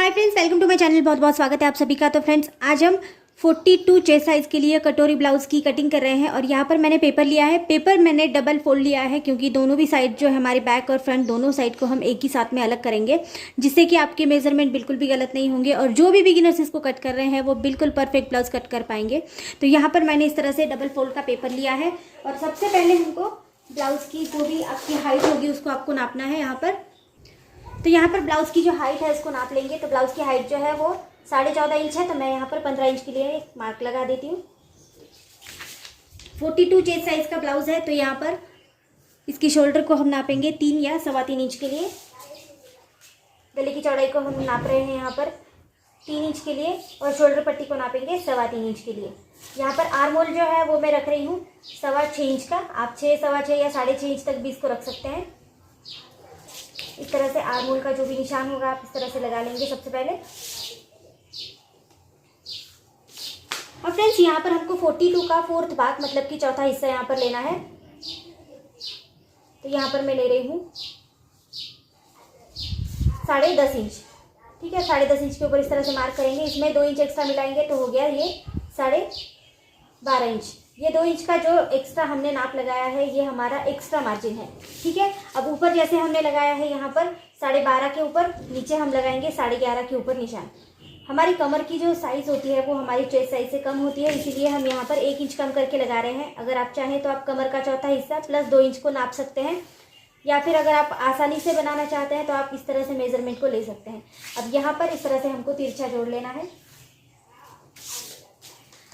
Hi friends, welcome to my channel. बहुत बहुत स्वागत है आप सभी का। तो फ्रेंड्स, आज हम 42 चेस्ट साइज़ के लिए कटोरी ब्लाउज़ की कटिंग कर रहे हैं। और यहाँ पर मैंने पेपर लिया है। पेपर मैंने डबल फोल्ड लिया है क्योंकि दोनों भी साइड जो है हमारे बैक और फ्रंट दोनों साइड को हम एक ही साथ में अलग करेंगे, जिससे कि आपके मेजरमेंट बिल्कुल भी गलत नहीं होंगे और जो भी बिगिनर्स इसको कट कर रहे हैं वो बिल्कुल परफेक्ट ब्लाउज़ कट कर पाएंगे। तो यहाँ पर मैंने इस तरह से डबल फोल्ड का पेपर लिया है और सबसे पहले हमको ब्लाउज़ की जो भी आपकी हाइट होगी उसको आपको नापना है। यहाँ पर तो यहाँ पर ब्लाउज़ की जो हाइट है इसको नाप लेंगे। तो ब्लाउज़ की हाइट जो है वो 14.5 इंच है। तो मैं यहाँ पर 15 इंच के लिए एक मार्क लगा देती हूँ। 42 चेस्ट साइज़ का ब्लाउज़ है। तो यहाँ पर इसकी शोल्डर को हम नापेंगे 3 या 3.25 इंच के लिए। गले की चौड़ाई को हम नाप रहे हैं यहाँ पर 3 इंच के लिए और शोल्डर पट्टी को नापेंगे 3.25 इंच के लिए। यहाँ पर आर्म होल जो है वो मैं रख रही हूँ 6.25 इंच का। आप 6, 6.25 या 6.5 इंच तक भी इसको रख सकते हैं। इस तरह से आर्म होल का जो भी निशान होगा आप इस तरह से लगा लेंगे सबसे पहले। और फ्रेंड्स, यहाँ पर हमको 42 का 4th भाग मतलब कि चौथा हिस्सा यहाँ पर लेना है। तो यहाँ पर मैं ले रही हूँ 10.5 इंच। ठीक है, 10.5 इंच के ऊपर इस तरह से मार्क करेंगे। इसमें 2 इंच एक्स्ट्रा मिलाएंगे तो हो गया ये 12.5 इंच। ये 2 इंच का जो एक्स्ट्रा हमने नाप लगाया है ये हमारा एक्स्ट्रा मार्जिन है। ठीक है, अब ऊपर जैसे हमने लगाया है यहाँ पर 12.5 के ऊपर, नीचे हम लगाएंगे 11.5 के ऊपर निशान। हमारी कमर की जो साइज़ होती है वो हमारी चेस्ट साइज से कम होती है, इसीलिए हम यहाँ पर 1 इंच कम करके लगा रहे हैं। अगर आप चाहें तो आप कमर का चौथा हिस्सा प्लस 2 इंच को नाप सकते हैं, या फिर अगर आप आसानी से बनाना चाहते हैं तो आप इस तरह से मेजरमेंट को ले सकते हैं। अब यहाँ पर इस तरह से हमको तिरछा जोड़ लेना है।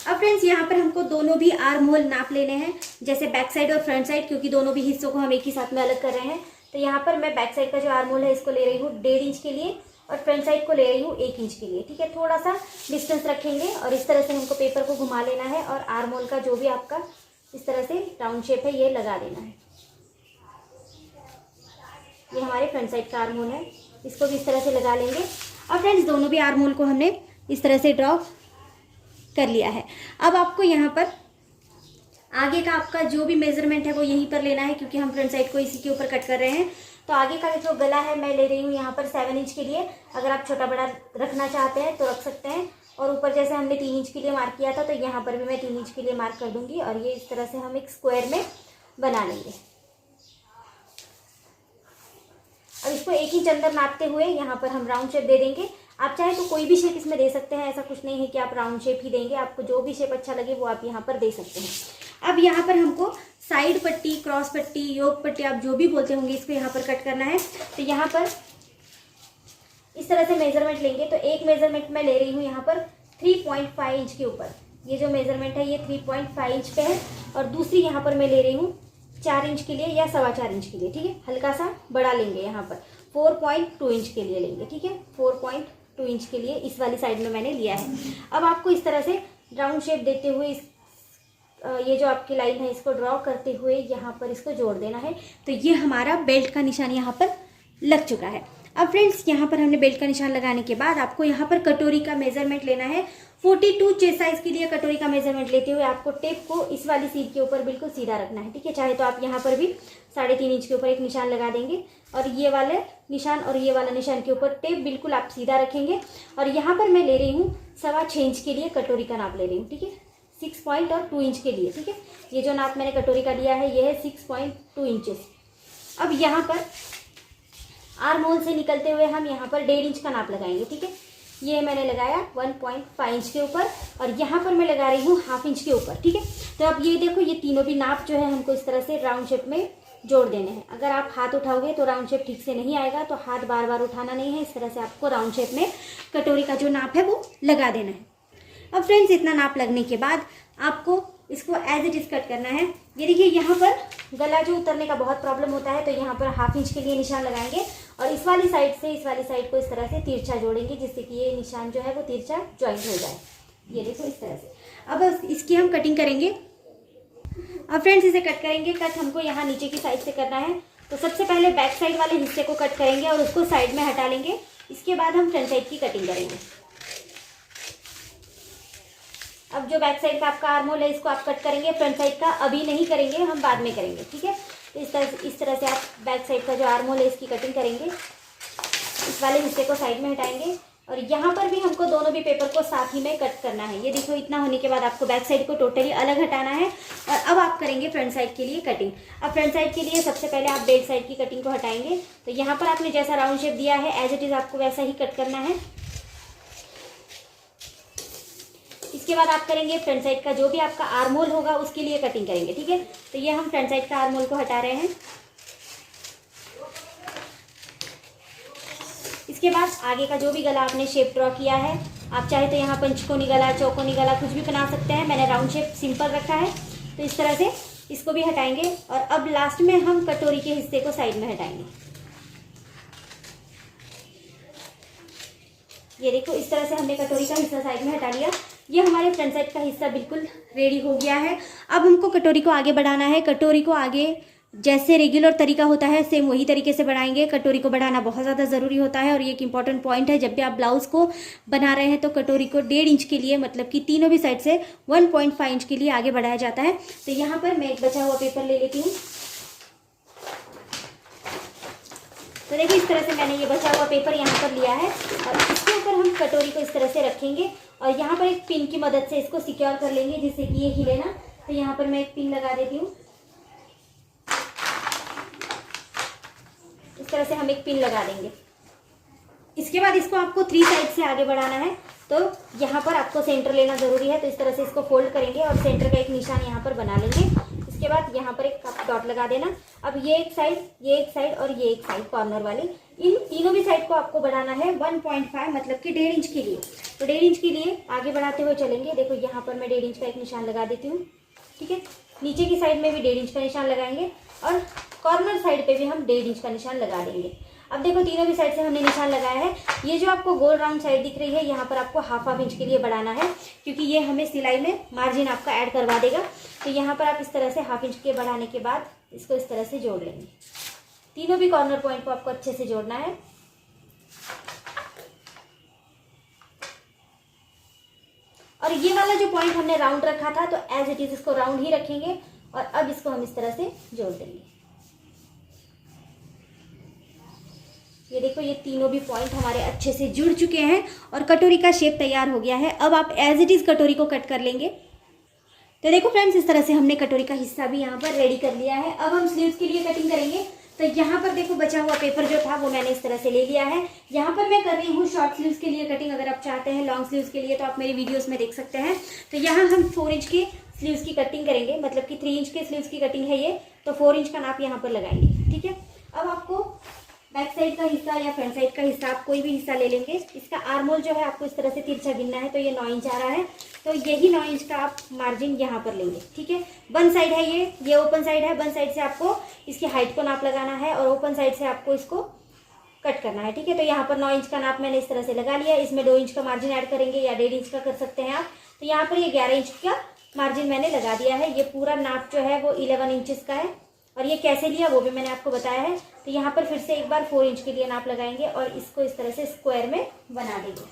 अब फ्रेंड्स, यहाँ पर हमको दोनों भी आर्म होल नाप लेने हैं, जैसे बैक साइड और फ्रंट साइड, क्योंकि दोनों भी हिस्सों को हम एक ही साथ में अलग कर रहे हैं। तो यहाँ पर मैं बैक साइड का जो आर्म होल है इसको ले रही हूँ 1.5 इंच के लिए और फ्रंट साइड को ले रही हूँ 1 इंच के लिए। ठीक है, थोड़ा सा डिस्टेंस रखेंगे और इस तरह से हमको पेपर को घुमा लेना है और आर्म होल का जो भी आपका इस तरह से राउंड शेप है ये लगा देना है। ये हमारे फ्रंट साइड का आर्म होल है, इसको भी इस तरह से लगा लेंगे। और फ्रेंड्स, दोनों भी आर्म होल को हमने इस तरह से ड्रॉ कर लिया है। अब आपको यहाँ पर आगे का आपका जो भी मेजरमेंट है वो यहीं पर लेना है, क्योंकि हम फ्रंट साइड को इसी के ऊपर कट कर रहे हैं। तो आगे का जो गला है मैं ले रही हूँ यहाँ पर 7 इंच के लिए। अगर आप छोटा बड़ा रखना चाहते हैं तो रख सकते हैं। और ऊपर जैसे हमने 3 इंच के लिए मार्क किया था तो यहाँ पर भी मैं 3 इंच के लिए मार्क कर दूंगी और ये इस तरह से हम एक स्क्वायर में बना लेंगे। अब इसको 1 इंच अंदर नापते हुए यहाँ पर हम राउंड शेप दे देंगे। आप चाहे तो कोई भी शेप इसमें दे सकते हैं, ऐसा कुछ नहीं है कि आप राउंड शेप ही देंगे। आपको जो भी शेप अच्छा लगे वो आप यहाँ पर दे सकते हैं। अब यहाँ पर हमको साइड पट्टी, क्रॉस पट्टी, योक पट्टी, आप जो भी बोलते होंगे, इसको यहाँ पर कट करना है। तो यहाँ पर इस तरह से मेजरमेंट लेंगे। तो एक मेजरमेंट मैं ले रही हूँ यहाँ पर 3.5 इंच के ऊपर। ये जो मेजरमेंट है ये 3.5 इंच पे है। और दूसरी यहाँ पर मैं ले रही हूँ 4 इंच के लिए या 4.25 इंच के लिए। ठीक है, हल्का सा बड़ा लेंगे, यहाँ पर 4.2 इंच के लिए लेंगे। ठीक है, 4.2 इंच के लिए इस वाली साइड में मैंने लिया है। अब आपको इस तरह से राउंड शेप देते हुए ये जो आपकी लाइन है इसको ड्रॉ करते हुए यहाँ पर इसको जोड़ देना है। तो ये हमारा बेल्ट का निशान यहाँ पर लग चुका है। अब फ्रेंड्स, यहाँ पर हमने बेल्ट का निशान लगाने के बाद आपको यहाँ पर कटोरी का मेजरमेंट लेना है। 42 चेस्ट साइज के लिए कटोरी का मेजरमेंट लेते हुए आपको टेप को इस वाली सीध के ऊपर बिल्कुल सीधा रखना है। ठीक है, चाहे तो आप यहाँ पर भी 3.5 इंच के ऊपर एक निशान लगा देंगे और ये वाले निशान और ये वाला निशान के ऊपर टेप बिल्कुल आप सीधा रखेंगे। और यहाँ पर मैं ले रही हूँ 6.25 इंच के लिए कटोरी का नाप ले रही हूँ। ठीक है, 6.2 इंच के लिए। ठीक है, ये जो नाप मैंने कटोरी का लिया है ये है 6.2 इंचेस। अब यहाँ पर आर्म होल से निकलते हुए हम यहाँ पर 1.5 इंच का नाप लगाएंगे। ठीक है, ये मैंने लगाया 1.5 इंच के ऊपर और यहाँ पर मैं लगा रही हूँ 1/2 इंच के ऊपर। ठीक है, तो अब ये देखो, ये तीनों भी नाप जो है हमको इस तरह से राउंड शेप में जोड़ देने हैं। अगर आप हाथ उठाओगे तो राउंड शेप ठीक से नहीं आएगा, तो हाथ बार बार उठाना नहीं है। इस तरह से आपको राउंड शेप में कटोरी का जो नाप है वो लगा देना है। अब फ्रेंड्स, इतना नाप लगने के बाद आपको इसको एज इट इज कट करना है। ये देखिए, यहाँ पर गला जो उतरने का बहुत प्रॉब्लम होता है, तो यहाँ पर 1/2 इंच के लिए निशान लगाएंगे और इस वाली साइड से इस वाली साइड को इस तरह से तिरछा जोड़ेंगे, जिससे कि ये निशान जो है वो तिरछा ज्वाइंट हो जाए। ये देखो इस तरह से। अब इसकी हम कटिंग करेंगे। अब फ्रेंड्स, इसे कट करेंगे। कट हमको यहाँ नीचे की साइड से करना है। तो सबसे पहले बैक साइड वाले हिस्से को कट करेंगे और उसको साइड में हटा लेंगे। इसके बाद हम फ्रंट साइड की कटिंग करेंगे। अब जो बैक साइड का आपका आर्म होल है इसको आप कट करेंगे। फ्रंट साइड का अभी नहीं करेंगे, हम बाद में करेंगे। ठीक है, तो इस तरह से आप बैक साइड का जो आर्म होल है इसकी कटिंग करेंगे। इस वाले हिस्से को साइड में हटाएंगे। और यहाँ पर भी हमको दोनों भी पेपर को साथ ही में कट करना है। ये देखो, इतना होने के बाद आपको बैक साइड को टोटली अलग हटाना है। और अब आप करेंगे फ्रंट साइड के लिए कटिंग। अब फ्रंट साइड के लिए सबसे पहले आप बैक साइड की कटिंग को हटाएंगे। तो यहाँ पर आपने जैसा राउंड शेप दिया है एज इट इज़ आपको वैसा ही कट करना है। इसके बाद आप करेंगे फ्रंट साइड का जो भी आपका आर्म होल होगा उसके लिए कटिंग करेंगे, ठीक है। तो ये हम फ्रंट साइड का आर्म होल को हटा रहे हैं। इसके बाद आगे का जो भी गला आपने शेप ड्रॉ किया है, आप चाहे तो यहाँ पंचकोनी गला, चौकोनी गला कुछ भी बना सकते हैं। मैंने राउंड शेप सिंपल रखा है, तो इस तरह से इसको भी हटाएंगे। और अब लास्ट में हम कटोरी के हिस्से को साइड में हटाएंगे। ये देखो, इस तरह से हमने कटोरी का हिस्सा साइड में हटा लिया। ये हमारे फ्रंट साइड का हिस्सा बिल्कुल रेडी हो गया है। अब हमको कटोरी को आगे बढ़ाना है। कटोरी को आगे जैसे रेगुलर तरीका होता है सेम वही तरीके से बढ़ाएंगे। कटोरी को बढ़ाना बहुत ज़्यादा ज़रूरी होता है और ये एक इंपॉर्टेंट पॉइंट है। जब भी आप ब्लाउज़ को बना रहे हैं तो कटोरी को 1.5 इंच के लिए, मतलब कि तीनों भी साइड से 1.5 इंच के लिए आगे बढ़ाया जाता है। तो यहाँ पर मैं एक बचा हुआ पेपर ले लेती हूँ। तो देखिए, इस तरह से मैंने ये बचा हुआ पेपर यहाँ पर लिया है और इसके ऊपर हम कटोरी को इस तरह से रखेंगे और यहाँ पर एक पिन की मदद से इसको सिक्योर कर लेंगे जिससे कि ये हिले ना। तो यहाँ पर मैं एक पिन लगा देती हूँ। इस तरह से हम एक पिन लगा देंगे। इसके बाद इसको आपको 3 साइड से आगे बढ़ाना है। तो यहाँ पर आपको सेंटर लेना ज़रूरी है। तो इस तरह से इसको फोल्ड करेंगे और सेंटर का एक निशान यहाँ पर बना लेंगे। इसके बाद यहाँ पर एक डॉट लगा देना। अब ये एक साइड, ये एक साइड और ये एक साइड कॉर्नर वाली, इन तीनों भी साइड को आपको बढ़ाना है 1.5, मतलब कि 1.5 इंच के लिए। तो 1.5 इंच के लिए आगे बढ़ाते हुए चलेंगे। देखो, यहाँ पर मैं 1.5 इंच का एक निशान लगा देती हूँ, ठीक है। नीचे की साइड में भी 1.5 इंच का निशान लगाएंगे और कॉर्नर साइड पे भी हम 1.5 इंच का निशान लगा देंगे। अब देखो, तीनों भी साइड से हमने निशान लगाया है। ये जो आपको गोल राउंड साइड दिख रही है, यहाँ पर आपको हाफ इंच के लिए बढ़ाना है क्योंकि ये हमें सिलाई में मार्जिन आपका ऐड करवा देगा। तो यहाँ पर आप इस तरह से हाफ इंच के बढ़ाने के बाद इसको इस तरह से जोड़ लेंगे। तीनों भी कॉर्नर पॉइंट को आपको अच्छे से जोड़ना है। और ये वाला जो पॉइंट हमने राउंड रखा था, तो एज इट इज इसको राउंड ही रखेंगे और अब इसको हम इस तरह से जोड़ देंगे। ये देखो, ये तीनों भी पॉइंट हमारे अच्छे से जुड़ चुके हैं और कटोरी का शेप तैयार हो गया है। अब आप एज इट इज कटोरी को कट कर लेंगे। तो देखो फ्रेंड्स, इस तरह से हमने कटोरी का हिस्सा भी यहाँ पर रेडी कर लिया है। अब हम स्लीव्स के लिए कटिंग करेंगे। तो यहाँ पर देखो, बचा हुआ पेपर जो था वो मैंने इस तरह से ले लिया है। यहाँ पर मैं कर रही हूँ शॉर्ट स्लीव्स के लिए कटिंग। अगर आप चाहते हैं लॉन्ग स्लीव्स के लिए तो आप मेरी वीडियोस में देख सकते हैं। तो यहाँ हम 4 इंच के स्लीव्स की कटिंग करेंगे, मतलब कि 3 इंच के स्लीव्स की कटिंग है ये। तो 4 इंच का नाप यहाँ पर लगाएंगे, ठीक है। अब आपको बैक साइड का हिस्सा या फ्रंट साइड का हिस्सा, आप कोई भी हिस्सा ले लेंगे। इसका आर्म होल जो है आपको इस तरह से तिरछा गिनना है। तो ये 9 इंच आ रहा है, तो यही 9 इंच का आप मार्जिन यहाँ पर लेंगे, ठीक है। बन साइड है ये ओपन साइड है। बन साइड से आपको इसकी हाइट को नाप लगाना है और ओपन साइड से आपको इसको कट करना है, ठीक है। तो यहाँ पर 9 इंच का नाप मैंने इस तरह से लगा लिया। इसमें 2 इंच का मार्जिन ऐड करेंगे या 1.5 इंच का कर सकते हैं आप। तो यहाँ पर ये 11 इंच का मार्जिन मैंने लगा दिया है। ये पूरा नाप जो है वो 11 इंचेस का है और ये कैसे लिया वो भी मैंने आपको बताया है। तो यहाँ पर फिर से एक बार 4 इंच के लिए नाप लगाएंगे और इसको इस तरह से स्क्वायर में बना देंगे।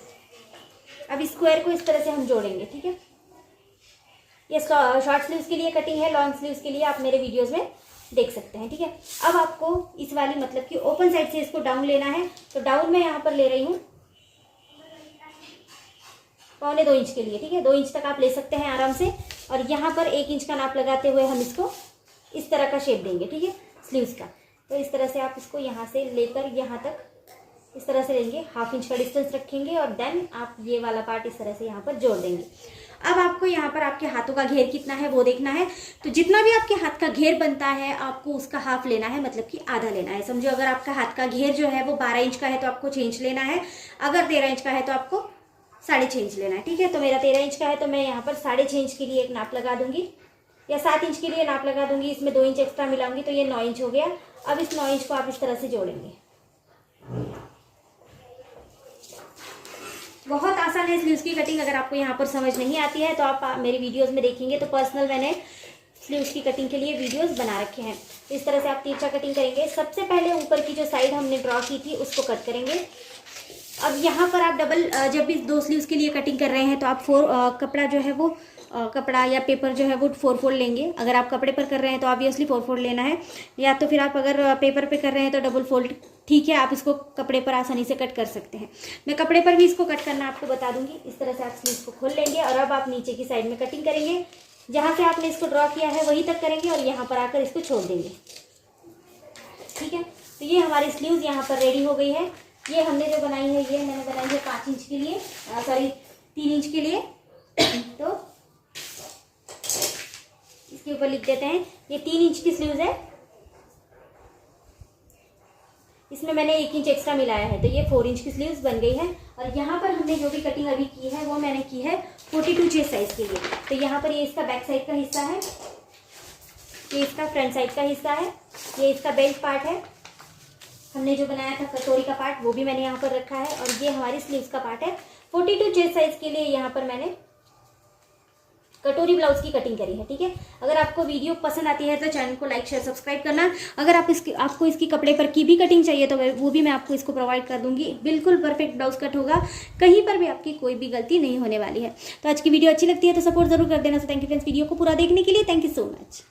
अब स्क्वायर को इस तरह से हम जोड़ेंगे, ठीक है। ये शॉर्ट स्लीव्स के लिए कटिंग है। लॉन्ग स्लीव्स के लिए आप मेरे वीडियोस में देख सकते हैं, ठीक है। अब आपको इस वाली, मतलब कि ओपन साइड से इसको डाउन लेना है। तो डाउन में यहाँ पर ले रही हूँ 1.25 इंच के लिए, ठीक है। 2 इंच तक आप ले सकते हैं आराम से। और यहाँ पर 1 इंच का नाप लगाते हुए हम इसको इस तरह का शेप देंगे, ठीक है, स्लीव्स का। तो इस तरह से आप इसको यहाँ से लेकर यहाँ तक इस तरह से लेंगे। हाफ इंच का डिस्टेंस रखेंगे और देन आप ये वाला पार्ट इस तरह से यहाँ पर जोड़ देंगे। अब आपको यहाँ पर आपके हाथों का घेर कितना है वो देखना है। तो जितना भी आपके हाथ का घेर बनता है आपको उसका हाफ लेना है, मतलब कि आधा लेना है। समझो, अगर आपका हाथ का घेर जो है वो 12 इंच का है तो आपको 6 इंच लेना है। अगर 13 इंच का है तो आपको 6.5 इंच लेना है, ठीक है। तो मेरा 13 इंच का है तो मैं यहाँ पर 6.5 इंच के लिए एक नाप लगा दूंगी या 7 इंच के लिए नाप लगा दूंगी। इसमें 2 इंच एक्स्ट्रा मिलाऊंगी तो ये 9 इंच हो गया। अब इस 9 इंच को आप इस तरह से जोड़ेंगे। बहुत आसान है स्लीव्स की कटिंग। अगर आपको यहाँ पर समझ नहीं आती है तो आप मेरी वीडियोस में देखेंगे तो पर्सनल मैंने स्लीव्स की कटिंग के लिए वीडियोस बना रखे हैं। इस तरह से आप तिरछा कटिंग करेंगे। सबसे पहले ऊपर की जो साइड हमने ड्रॉ की थी उसको कट करेंगे। अब यहाँ पर आप डबल, जब भी 2 स्लीव्स के लिए कटिंग कर रहे हैं तो आप कपड़ा जो है वो कपड़ा या पेपर जो है वो 4 फोल्ड लेंगे। अगर आप कपड़े पर कर रहे हैं तो ऑब्वियसली 4 फोल्ड लेना है, या तो फिर आप अगर पेपर पे कर रहे हैं तो डबल फोल्ड ठीक है, आप इसको कपड़े पर आसानी से कट कर सकते हैं। मैं कपड़े पर भी इसको कट करना आपको बता दूंगी। इस तरह से आप स्लीव्स को खोल लेंगे और अब आप नीचे की साइड में कटिंग करेंगे। जहाँ से आपने इसको ड्रॉ किया है वहीं तक करेंगे और यहाँ पर आकर इसको छोड़ देंगे। ठीक है, तो ये हमारी स्लीव्स यहाँ पर रेडी हो गई है। ये हमने जो बनाई है, ये मैंने बनाई है 5 इंच के लिए, सॉरी 3 इंच के लिए। तो इसके ऊपर लिख देते हैं ये 3 इंच की स्लीव्स है, इसमें मैंने 1 इंच एक्स्ट्रा मिलाया है, तो ये 4 इंच की स्लीव्स बन गई है। और यहाँ पर हमने जो भी कटिंग अभी की है वो मैंने की है 42 चेस्ट साइज के लिए। तो यहाँ पर ये इसका बैक साइड का हिस्सा है, ये इसका फ्रंट साइड का हिस्सा है, ये इसका बेल्ट पार्ट है, हमने जो बनाया था कटोरी का पार्ट वो भी मैंने यहाँ पर रखा है, और ये हमारी स्लीव्स का पार्ट है। 42 चेस्ट साइज के लिए यहाँ पर मैंने कटोरी ब्लाउज की कटिंग करी है। ठीक है, अगर आपको वीडियो पसंद आती है तो चैनल को लाइक शेयर सब्सक्राइब करना। अगर आपको इसकी कपड़े पर की भी कटिंग चाहिए तो वो भी मैं आपको इसको प्रोवाइड कर दूंगी। बिल्कुल परफेक्ट ब्लाउज कट होगा, कहीं पर भी आपकी कोई भी गलती नहीं होने वाली है। तो आज की वीडियो अच्छी लगती है तो सपोर्ट जरूर कर देना। So thank you friends video को पूरा देखने के लिए। Thank you so much.